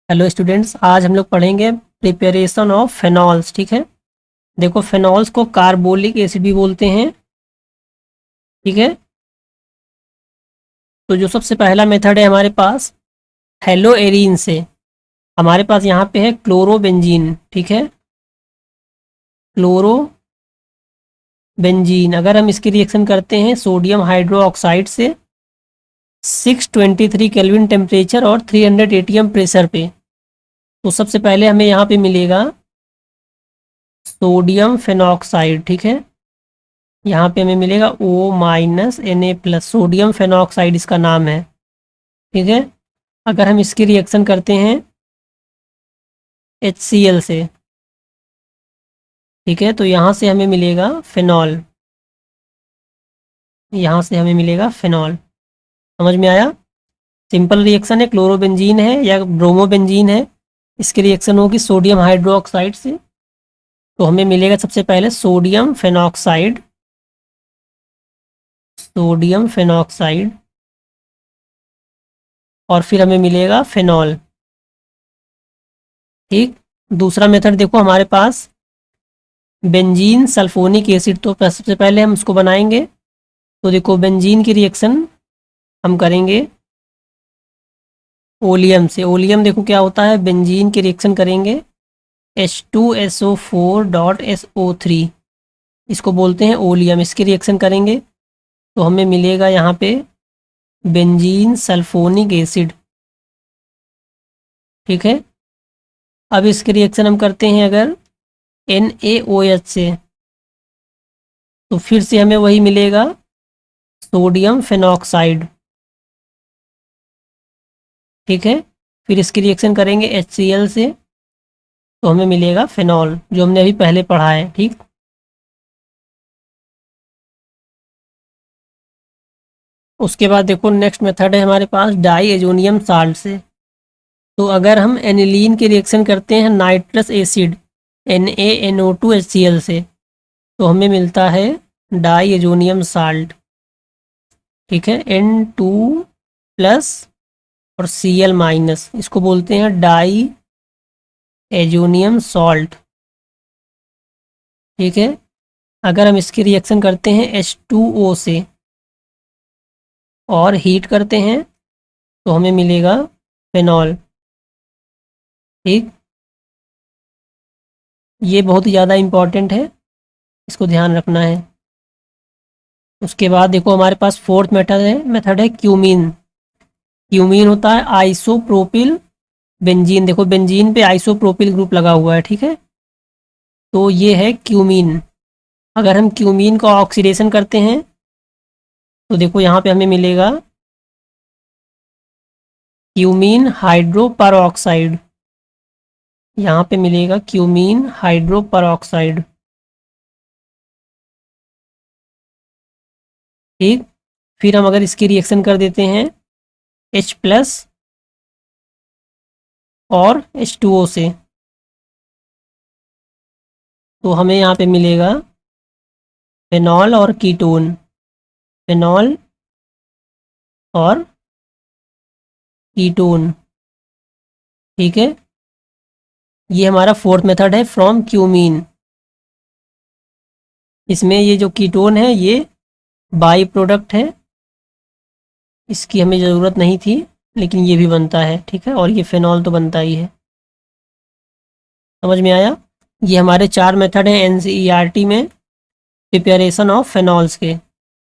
Hello students, आज हम लोग पढ़ेंगे प्रिपरेशन ऑफ फेनॉल्स। ठीक है। देखो, फेनॉल्स को कार्बोलिक एसिड भी बोलते हैं। ठीक है। तो जो सबसे पहला मेथड है हमारे पास हेलो एरीन से, हमारे पास यहाँ पे है क्लोरोबेंजीन। ठीक है, क्लोरोबेंजीन। अगर हम इसकी रिएक्शन करते हैं सोडियम हाइड्रो ऑक्साइड से 623 केल्विन टेम्परेचर और 300 एटीएम प्रेशर पे, तो सबसे पहले हमें यहाँ पे मिलेगा सोडियम फेनॉक्साइड। ठीक है, यहाँ पे हमें मिलेगा O-Na+, सोडियम फेनॉक्साइड इसका नाम है। ठीक है। अगर हम इसकी रिएक्शन करते हैं HCl से, ठीक है, तो यहाँ से हमें मिलेगा फिनॉल। यहाँ से हमें मिलेगा फिनॉल। समझ में आया? सिंपल रिएक्शन है, क्लोरोबेंजीन है या ब्रोमोबेंजीन है, इसकी रिएक्शन होगी सोडियम हाइड्रोक्साइड से, तो हमें मिलेगा सबसे पहले सोडियम फेनॉक्साइड। सोडियम फेनॉक्साइड और फिर हमें मिलेगा फिनॉल। ठीक। दूसरा मेथड देखो हमारे पास बेंजीन सल्फोनिक एसिड, तो सबसे पहले हम उसको बनाएंगे। तो देखो, बेंजीन की रिएक्शन हम करेंगे ओलियम से। ओलियम देखो क्या होता है, बेंजीन की रिएक्शन करेंगे H2SO4.SO3, इसको बोलते हैं ओलियम। इसकी रिएक्शन करेंगे तो हमें मिलेगा यहाँ पे बेंजीन सल्फोनिक एसिड। ठीक है। अब इसकी रिएक्शन हम करते हैं अगर NaOH से, तो फिर से हमें वही मिलेगा सोडियम फेनॉक्साइड। ठीक है। फिर इसकी रिएक्शन करेंगे HCl से, तो हमें मिलेगा फिनॉल, जो हमने अभी पहले पढ़ा है। ठीक। उसके बाद देखो नेक्स्ट मेथड है हमारे पास डाई एजोनियम साल्ट से। तो अगर हम एनिलीन की रिएक्शन करते हैं नाइट्रस एसिड NaNO2HCl से, तो हमें मिलता है डाई एजोनियम साल्ट। ठीक है, N2+ और Cl-, इसको बोलते हैं डाई एजोनियम सॉल्ट। ठीक है। अगर हम इसकी रिएक्शन करते हैं H2O से और हीट करते हैं तो हमें मिलेगा फिनॉल। ठीक। ये बहुत ही ज़्यादा इम्पॉर्टेंट है, इसको ध्यान रखना है। उसके बाद देखो हमारे पास फोर्थ मेथड है क्यूमीन। क्यूमीन होता है आइसोप्रोपिल बेंजीन। देखो, बेंजीन पे आइसोप्रोपिल ग्रुप लगा हुआ है। ठीक है, तो ये है क्यूमीन। अगर हम क्यूमीन का ऑक्सीडेशन करते हैं तो देखो यहाँ पे हमें मिलेगा क्यूमीन हाइड्रोपरऑक्साइड। यहाँ पे मिलेगा क्यूमीन हाइड्रोपरऑक्साइड। ठीक। फिर हम अगर इसकी रिएक्शन कर देते हैं H+ और H2O से, तो हमें यहाँ पे मिलेगा फिनॉल और कीटोन। फिनॉल और कीटोन। ठीक है, ये हमारा फोर्थ मेथड है फ्रॉम क्यूमीन। इसमें ये जो कीटोन है ये बाई प्रोडक्ट है, इसकी हमें ज़रूरत नहीं थी, लेकिन ये भी बनता है। ठीक है, और ये फिनॉल तो बनता ही है। समझ में आया? ये हमारे 4 मेथड हैं NCERT में प्रिपरेशन ऑफ फेनॉल्स के।